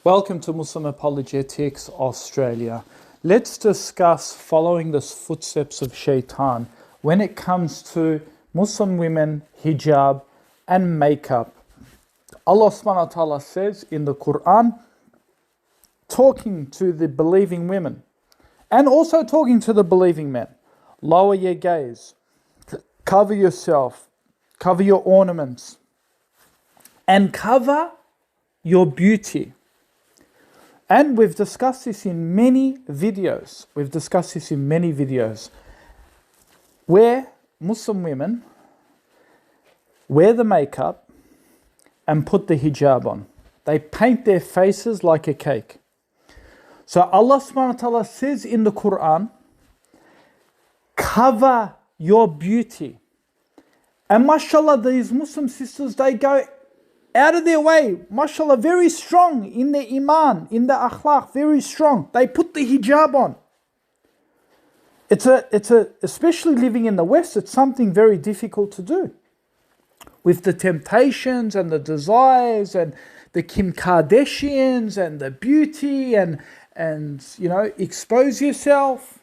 Welcome to Muslim Apologetics Australia. Let's discuss following the footsteps of Shaitan when it comes to Muslim women, hijab and makeup. Allah subhanahu wa ta'ala says in the Quran, talking to the believing women and also talking to the believing men, lower your gaze, cover yourself, cover your ornaments and cover your beauty. And we've discussed this in many videos. Where Muslim women wear the makeup and put the hijab on. They paint their faces like a cake. So Allah subhanahu wa ta'ala says in the Quran, cover your beauty. And mashallah, these Muslim sisters, they go out of their way, mashallah, very strong in their iman, in their akhlaq, very strong. They put the hijab on. Especially living in the West, it's something very difficult to do. With the temptations and the desires and the Kim Kardashians and the beauty and expose yourself.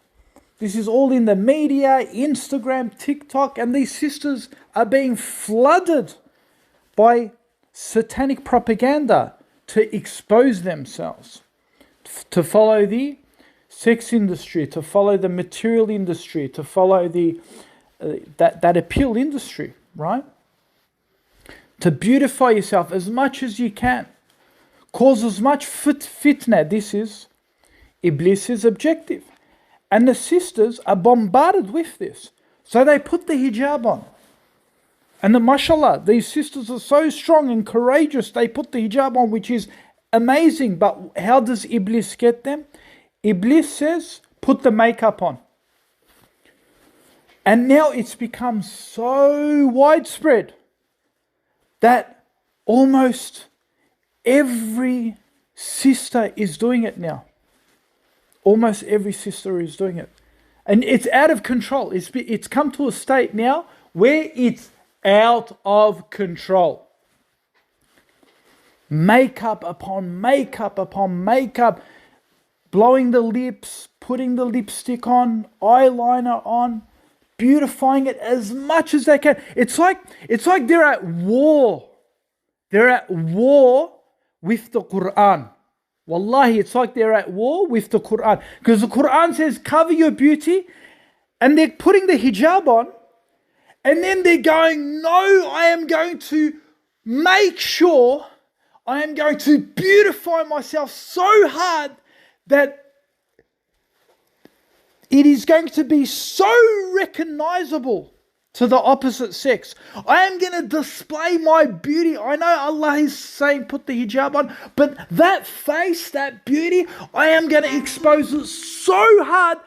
This is all in the media, Instagram, TikTok, and these sisters are being flooded by satanic propaganda to expose themselves, to follow the sex industry, to follow the material industry, to follow the that appeal industry, right? To beautify yourself as much as you can, cause as much fitna. This is Iblis's objective, and the sisters are bombarded with this, so they put the hijab on. And mashallah, these sisters are so strong and courageous. They put the hijab on, which is amazing. But how does Iblis get them? Iblis says, put the makeup on. And now it's become so widespread that almost every sister is doing it now. Almost every sister is doing it. And it's out of control. It's come to a state now where it's out of control. Makeup upon makeup upon makeup, blowing the lips, putting the lipstick on, eyeliner on, beautifying it as much as they can. It's like they're at war. They're at war with the Quran. Wallahi, it's like they're at war with the Quran. Because the Quran says, cover your beauty, and they're putting the hijab on. And then they're going, no, I am going to make sure I am going to beautify myself so hard that it is going to be so recognizable to the opposite sex. I am going to display my beauty. I know Allah is saying put the hijab on, but that face, that beauty, I am going to expose it so hard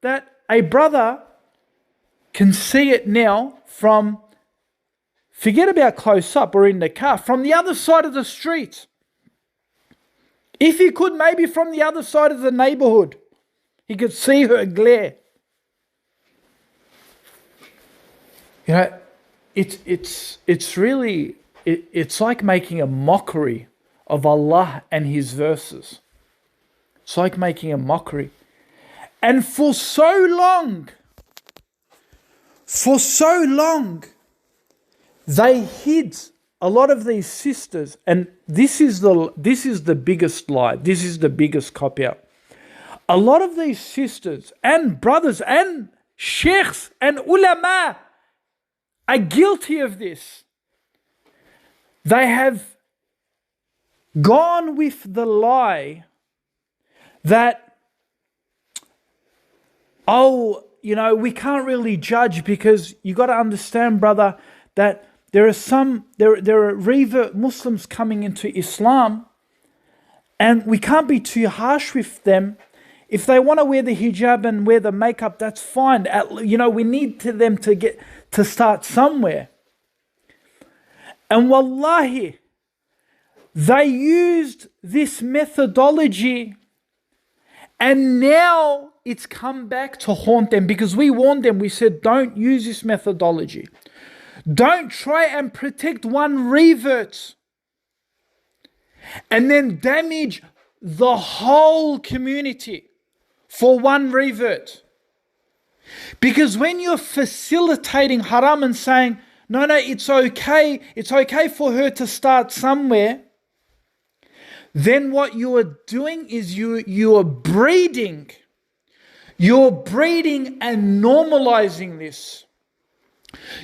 that a brother can see it now from, forget about close up or in the car, from the other side of the street. If he could, maybe from the other side of the neighborhood, he could see her glare. It's like making a mockery of Allah and His verses. It's like making a mockery. And for so long, they hid a lot of these sisters, and this is the biggest lie. This is the biggest cop-out. A lot of these sisters and brothers and sheikhs and ulama are guilty of this. They have gone with the lie that, we can't really judge because you got to understand, brother, that there are revert Muslims coming into Islam, and we can't be too harsh with them. If they want to wear the hijab and wear the makeup, that's fine. We need them to start somewhere. And wallahi, they used this methodology, and now it's come back to haunt them, because we warned them. We said, don't use this methodology. Don't try and protect one revert and then damage the whole community for one revert. Because when you're facilitating haram and saying, no, it's okay for her to start somewhere, then what you are doing is you are breeding. You're breeding and normalizing this.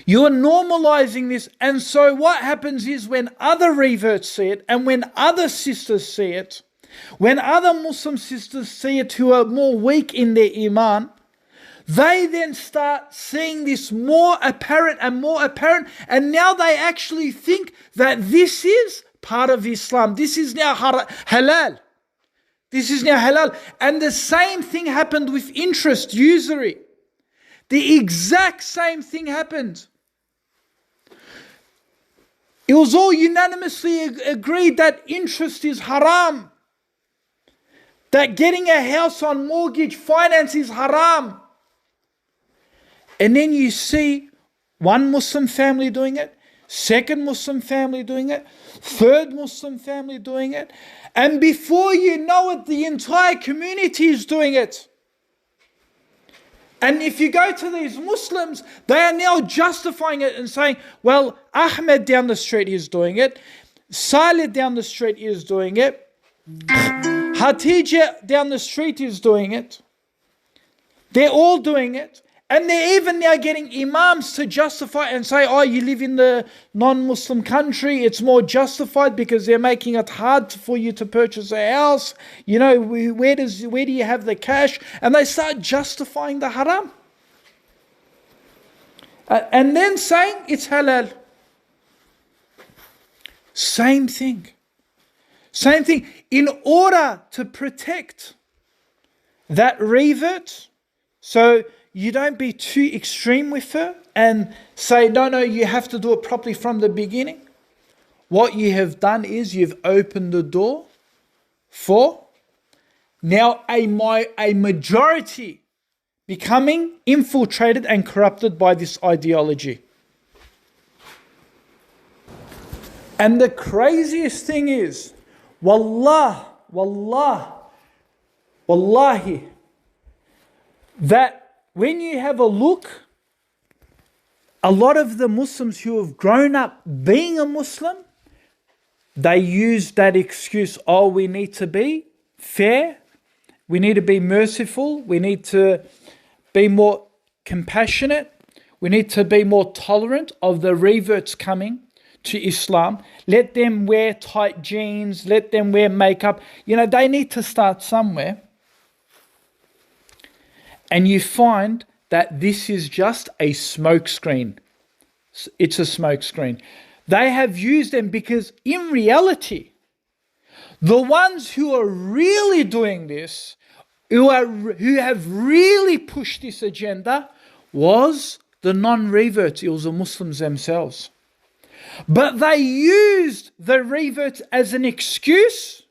You're normalizing this. And so what happens is when other reverts see it and when other sisters see it, when other Muslim sisters see it who are more weak in their iman, they then start seeing this more apparent, and now they actually think that this is part of Islam. This is now halal. This is now halal. And the same thing happened with interest, usury. The exact same thing happened. It was all unanimously agreed that interest is haram. That getting a house on mortgage finance is haram. And then you see one Muslim family doing it, second Muslim family doing it, third Muslim family doing it. And before you know it, the entire community is doing it. And if you go to these Muslims, they are now justifying it and saying, well, Ahmed down the street is doing it. Saleh down the street is doing it. Hatija down the street is doing it. They're all doing it. And they're even now getting imams to justify and say, oh, you live in the non-Muslim country, it's more justified because they're making it hard for you to purchase a house. You know, where do you have the cash? And they start justifying the haram. And then saying it's halal. Same thing. Same thing. In order to protect that revert, so you don't be too extreme with her and say, no, you have to do it properly from the beginning. What you have done is you've opened the door for now a majority becoming infiltrated and corrupted by this ideology. And the craziest thing is, wallahi, that when you have a look, a lot of the Muslims who have grown up being a Muslim, they use that excuse, oh, we need to be fair, we need to be merciful, we need to be more compassionate, we need to be more tolerant of the reverts coming to Islam. Let them wear tight jeans, let them wear makeup. You know, they need to start somewhere. And you find that this is just a smokescreen. It's a smokescreen. They have used them because in reality, the ones who are really doing this, who have really pushed this agenda, was the non-reverts. It was the Muslims themselves. But they used the reverts as an excuse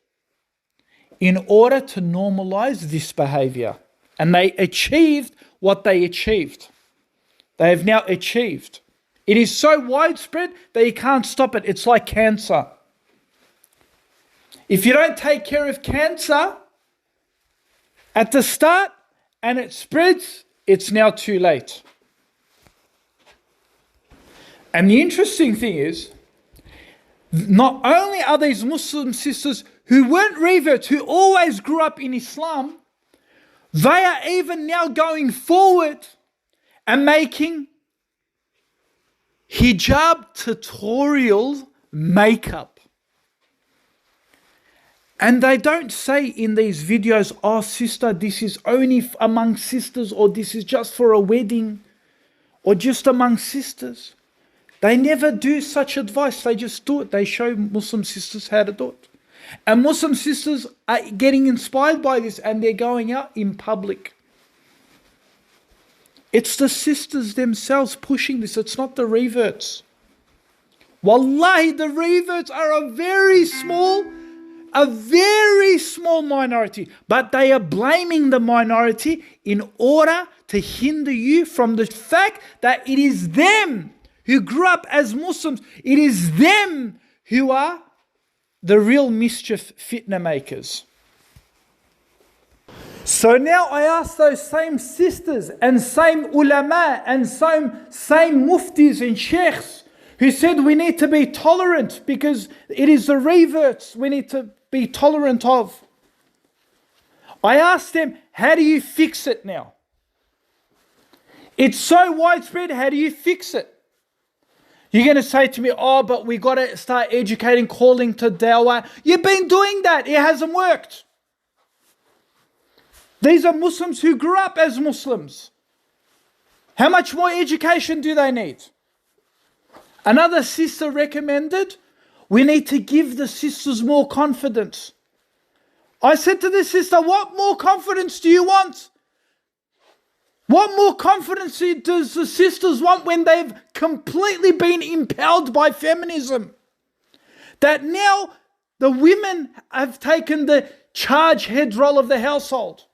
in order to normalize this behavior. And they achieved what they achieved. They have now achieved. It is so widespread that you can't stop it. It's like cancer. If you don't take care of cancer at the start and it spreads, it's now too late. And the interesting thing is, not only are these Muslim sisters who weren't reverts, who always grew up in Islam, they are even now going forward and making hijab tutorial makeup. And they don't say in these videos, oh sister, this is only among sisters, or this is just for a wedding, or just among sisters. They never do such advice. They just do it. They show Muslim sisters how to do it. And Muslim sisters are getting inspired by this and they're going out in public. It's the sisters themselves pushing this. It's not the reverts. Wallahi, the reverts are a very small minority. But they are blaming the minority in order to hinder you from the fact that it is them who grew up as Muslims. It is them who are the real mischief fitna makers. So now I ask those same sisters and same ulama and same muftis and sheikhs who said we need to be tolerant because it is the reverts we need to be tolerant of. I ask them, how do you fix it now? It's so widespread, how do you fix it? You're going to say to me, oh, but we got to start educating, calling to dawah. You've been doing that. It hasn't worked. These are Muslims who grew up as Muslims. How much more education do they need? Another sister recommended, we need to give the sisters more confidence. I said to the sister, what more confidence do you want? What more confidence does the sisters want when they've completely been empowered by feminism? That now the women have taken the charge head role of the household.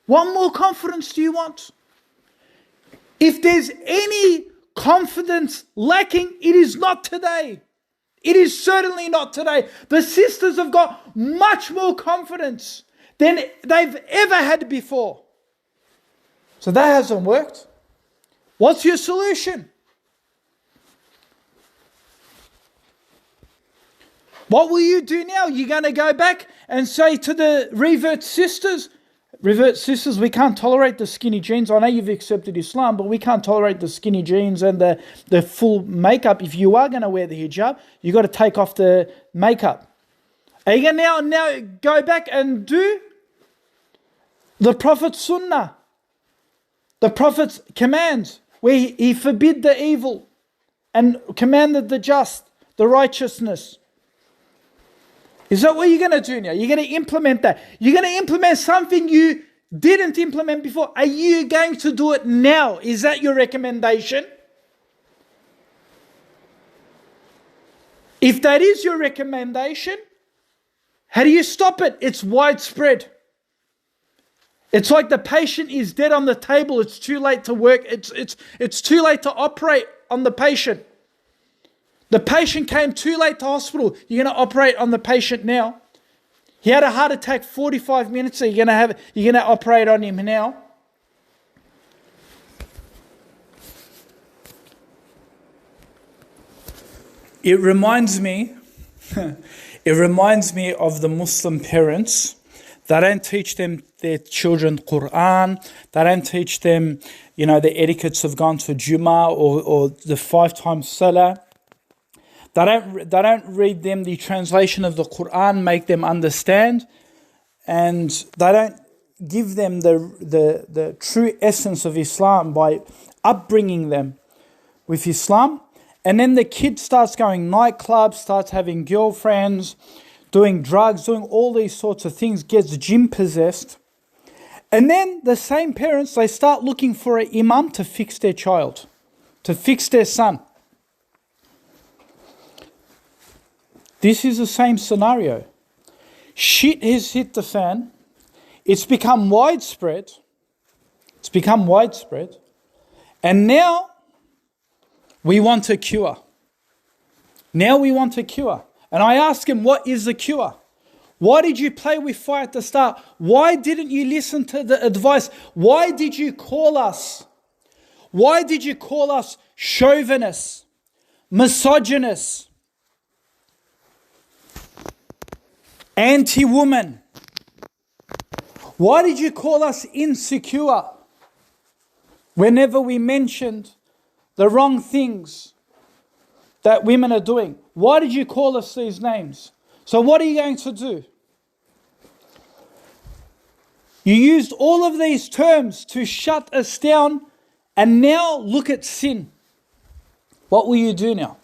What more confidence do you want? If there's any confidence lacking, it is not today. It is certainly not today. The sisters have got much more confidence than they've ever had before. So that hasn't worked. What's your solution? What will you do now? You're going to go back and say to the revert sisters, we can't tolerate the skinny jeans. I know you've accepted Islam, but we can't tolerate the skinny jeans and the full makeup. If you are going to wear the hijab, you've got to take off the makeup. Are you going to now go back and do the Prophet's sunnah? The Prophet's commands, where he forbid the evil and commanded the just, the righteousness. Is that what you're going to do now? You're going to implement that. You're going to implement something you didn't implement before. Are you going to do it now? Is that your recommendation? If that is your recommendation, how do you stop it? It's widespread. It's like the patient is dead on the table. It's too late to work. It's too late to operate on the patient. The patient came too late to hospital. You're going to operate on the patient now. He had a heart attack 45 minutes ago. You're going to operate on him now. It reminds me of the Muslim parents. They don't teach their children Quran. They don't teach them, the etiquettes of going to Jummah or the 5 times Salah. They don't read them the translation of the Quran, make them understand, and they don't give them the true essence of Islam by upbringing them with Islam. And then the kid starts going nightclubs, starts having girlfriends, doing drugs, doing all these sorts of things, gets jinn possessed. And then the same parents, they start looking for an imam to fix their child, to fix their son. This is the same scenario. Shit has hit the fan. It's become widespread. And now we want a cure. And I ask him, what is the cure? Why did you play with fire at the start? Why didn't you listen to the advice? Why did you call us? Why did you call us chauvinists, misogynists, anti-woman? Why did you call us insecure whenever we mentioned the wrong things that women are doing? Why did you call us these names? So what are you going to do? You used all of these terms to shut us down, and now look at sin. What will you do now?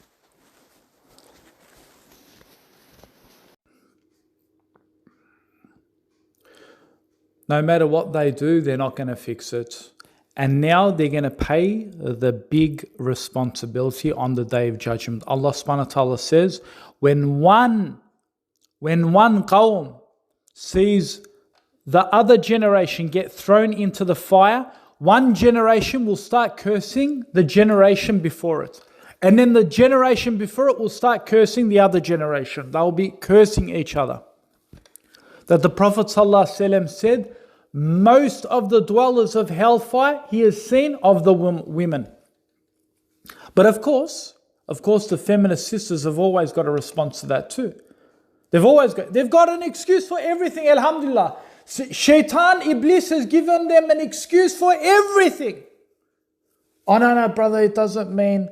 No matter what they do, they're not going to fix it. And now they're going to pay the big responsibility on the Day of Judgment. Allah subhanahu wa ta'ala says, when one qawm sees the other generation get thrown into the fire, one generation will start cursing the generation before it. And then the generation before it will start cursing the other generation. They will be cursing each other. That the Prophet ﷺ said, most of the dwellers of hellfire, he has seen of the women. But of course, the feminist sisters have always got a response to that too. They've got an excuse for everything, alhamdulillah. Shaitan, Iblis has given them an excuse for everything. Oh no, brother, it doesn't mean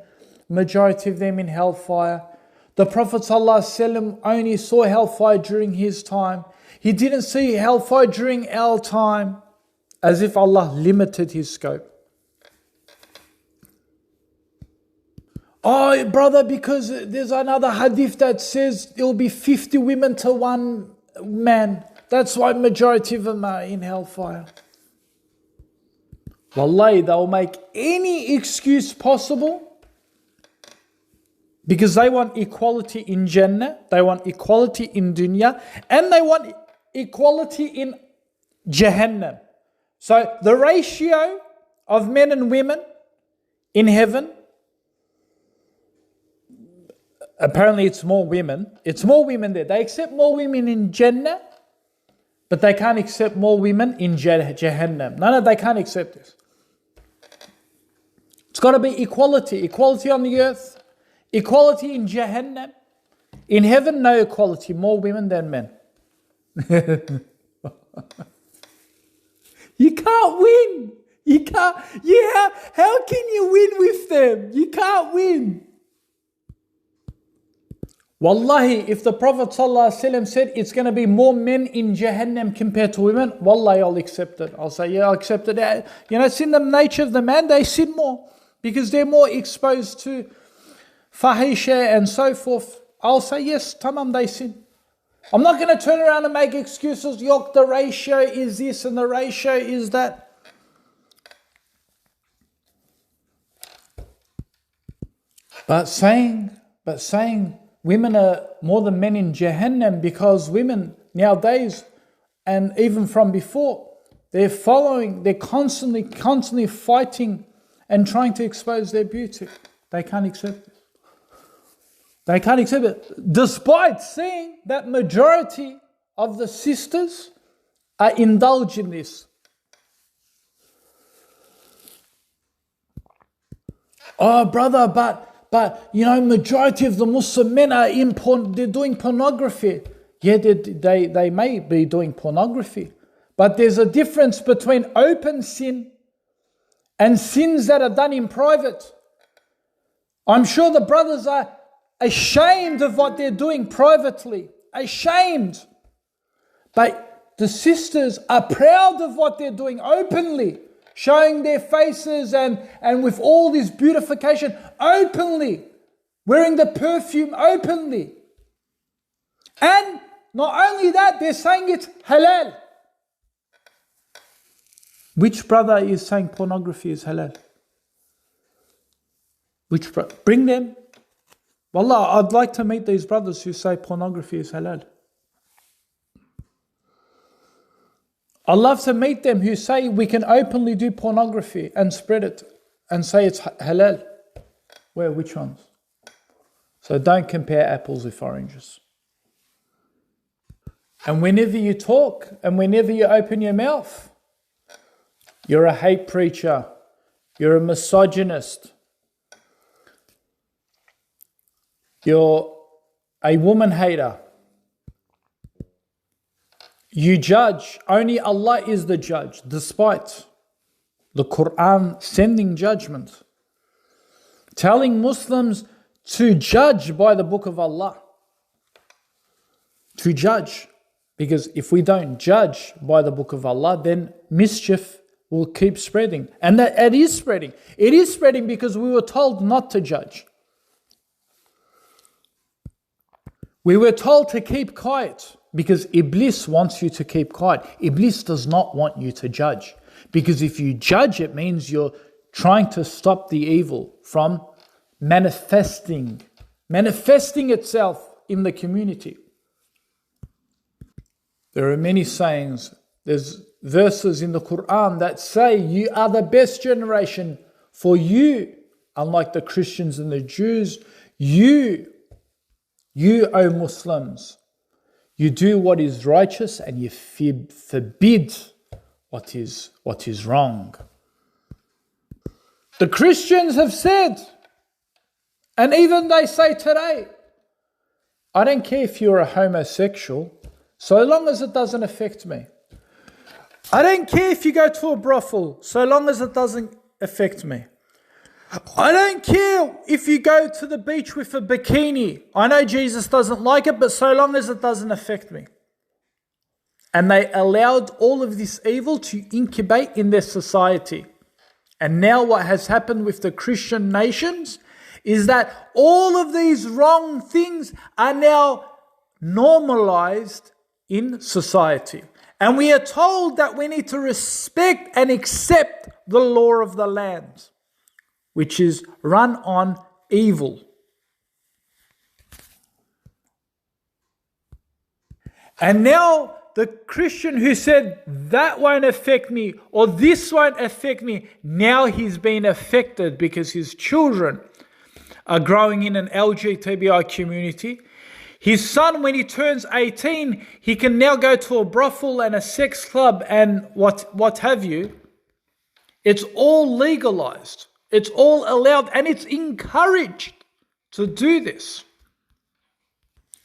majority of them in hellfire. The Prophet ﷺ only saw hellfire during his time. He didn't see hellfire during our time. As if Allah limited his scope. Oh, brother, because there's another hadith that says it will be 50 women to one man. That's why majority of them are in hellfire. Wallahi, they'll make any excuse possible because they want equality in Jannah, they want equality in dunya, and they want equality in Jahannam. So the ratio of men and women in heaven, apparently it's more women. It's more women there. They accept more women in Jannah, but they can't accept more women in Jahannam. No, they can't accept this. It's got to be equality. Equality on the earth. Equality in Jahannam. In heaven, no equality. More women than men. You can't win. You can't. Yeah, how can you win with them? You can't win. Wallahi, if the Prophet ﷺ said it's going to be more men in Jahannam compared to women, wallahi, I'll accept it. I'll say, yeah, I'll accept it. It's in the nature of the man, they sin more because they're more exposed to fahisha and so forth. I'll say, yes, tamam, they sin. I'm not going to turn around and make excuses. Yok, the ratio is this and the ratio is that. But saying women are more than men in Jahannam because women nowadays, and even from before, they're constantly fighting and trying to expose their beauty. They can't accept it. They can't accept it. Despite seeing that majority of the sisters are indulged in this. Oh, brother, but majority of the Muslim men are they're doing pornography. Yeah, they may be doing pornography. But there's a difference between open sin and sins that are done in private. I'm sure the brothers are ashamed of what they're doing privately. Ashamed. But the sisters are proud of what they're doing openly. Showing their faces and with all this beautification openly. Wearing the perfume openly. And not only that, they're saying it's halal. Which brother is saying pornography is halal? Which brother? Bring them. Wallah, I'd like to meet these brothers who say pornography is halal. I'd love to meet them who say we can openly do pornography and spread it and say it's halal. Where? Which ones? So don't compare apples with oranges. And whenever you talk and whenever you open your mouth, you're a hate preacher. You're a misogynist. You're a woman hater. You judge. Only Allah is the judge, despite the Quran sending judgment, telling Muslims to judge by the book of Allah. To judge. Because if we don't judge by the book of Allah, then mischief will keep spreading. And that it is spreading. It is spreading because we were told not to judge. We were told to keep quiet because Iblis wants you to keep quiet. Iblis does not want you to judge. Because if you judge, it means you're trying to stop the evil from manifesting itself in the community. There are many sayings. There's verses in the Quran that say you are the best generation, for you, unlike the Christians and the Jews, you, O Muslims, you do what is righteous and you forbid what is wrong. The Christians have said, and even they say today, I don't care if you're a homosexual, so long as it doesn't affect me. I don't care if you go to a brothel, so long as it doesn't affect me. I don't care if you go to the beach with a bikini. I know Jesus doesn't like it, but so long as it doesn't affect me. And they allowed all of this evil to incubate in their society. And now what has happened with the Christian nations is that all of these wrong things are now normalized in society. And we are told that we need to respect and accept the law of the land, which is run on evil. And now the Christian who said that won't affect me or this won't affect me, now he's been affected because his children are growing in an LGBTI community. His son, when he turns 18, he can now go to a brothel and a sex club and what have you. It's all legalized. It's all allowed and it's encouraged to do this.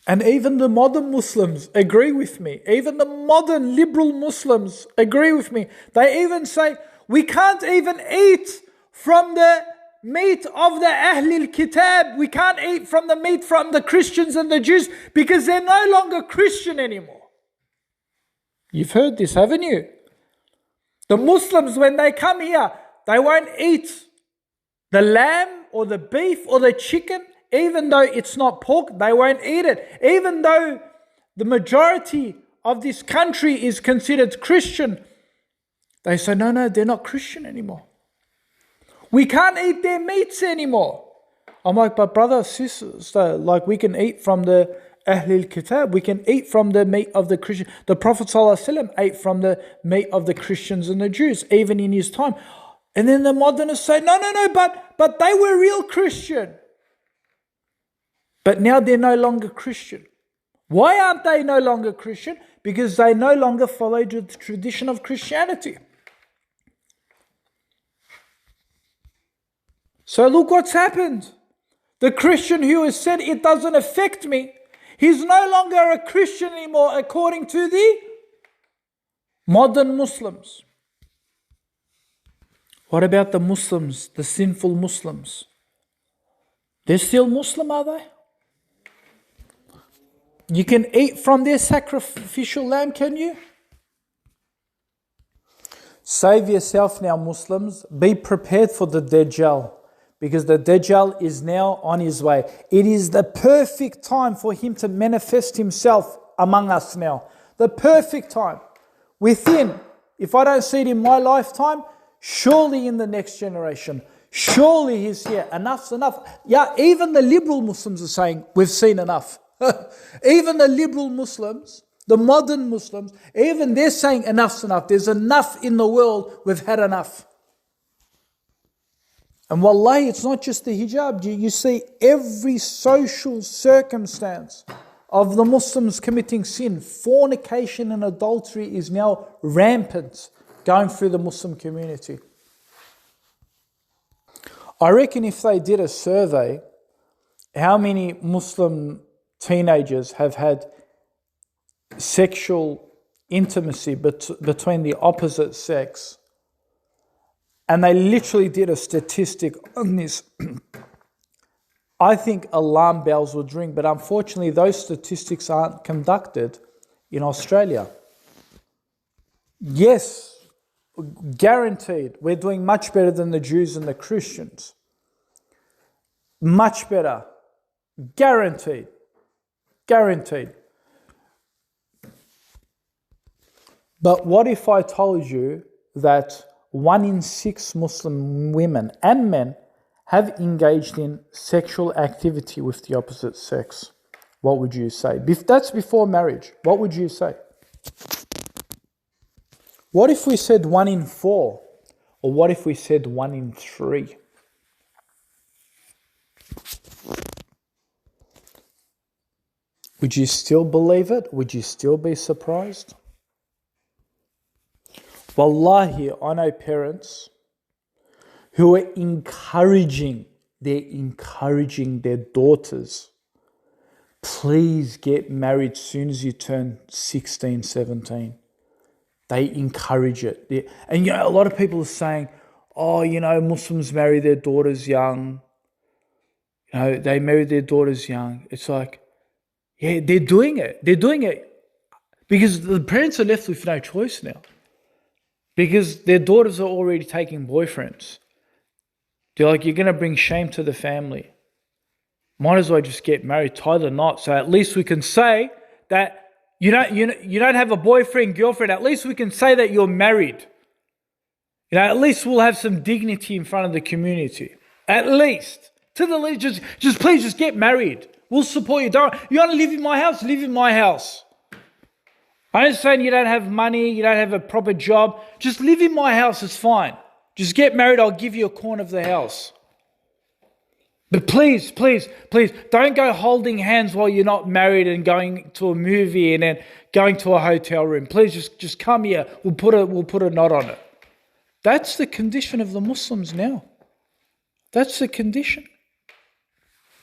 And even the modern Muslims agree with me. Even the modern liberal Muslims agree with me. They even say, we can't even eat from the meat of the Ahlul Kitab. We can't eat from the meat from the Christians and the Jews because they're no longer Christian anymore. You've heard this, haven't you? The Muslims, when they come here, they won't eat the lamb or the beef or the chicken. Even though it's not pork, they won't eat it. Even though the majority of this country is considered Christian, they say, no, they're not Christian anymore. We can't eat their meats anymore. I'm like, but brother, sister, like we can eat from the Ahlul Kitab. We can eat from the meat of the Christian. The Prophet ﷺ ate from the meat of the Christians and the Jews, even in his time. And then the modernists say, no, but they were real Christian. But now they're no longer Christian. Why aren't they no longer Christian? Because they no longer follow the tradition of Christianity. So look what's happened. The Christian who has said it doesn't affect me, he's no longer a Christian anymore according to the modern Muslims. What about the Muslims, the sinful Muslims? They're still Muslim, are they? You can eat from their sacrificial lamb, can you? Save yourself now, Muslims. Be prepared for the Dajjal, because the Dajjal is now on his way. It is the perfect time for him to manifest himself among us now. The perfect time. Within, if I don't see it in my lifetime, surely in the next generation. Surely he's here. Enough's enough. Yeah, even the liberal Muslims are saying, we've seen enough. Even the liberal Muslims, the modern Muslims, even they're saying enough's enough. There's enough in the world. We've had enough. And wallahi, it's not just the hijab. You see every social circumstance of the Muslims committing sin. Fornication and adultery is now rampant going through the Muslim community. I reckon if they did a survey, how many Muslim teenagers have had sexual intimacy between the opposite sex, and they literally did a statistic on this, I think alarm bells would ring. But unfortunately, those statistics aren't conducted in Australia. Yes, guaranteed, we're doing much better than the Jews and the Christians. Much better. Guaranteed. Guaranteed. But what if I told you that 1 in 6 Muslim women and men have engaged in sexual activity with the opposite sex? What would you say? That's before marriage. What would you say? What if we said 1 in 4? Or what if we said 1 in 3? Would you still believe it? Would you still be surprised? Wallahi, I know parents who are encouraging their daughters, please get married soon as you turn 16, 17. They encourage it. And a lot of people are saying, oh, Muslims marry their daughters young. They marry their daughters young. It's like, yeah, they're doing it. They're doing it because the parents are left with no choice now. Because their daughters are already taking boyfriends. They're like, you're going to bring shame to the family. Might as well just get married, tie the knot, so at least we can say that you don't have a boyfriend, girlfriend. At least we can say that you're married. At least we'll have some dignity in front of the community. At least. To the least, just please just get married. We'll support you. You want to live in my house? Live in my house. I understand you don't have money, you don't have a proper job. Just live in my house, it's fine. Just get married, I'll give you a corner of the house. But please, don't go holding hands while you're not married and going to a movie and then going to a hotel room. Please just come here. We'll put a knot on it. That's the condition of the Muslims now. That's the condition.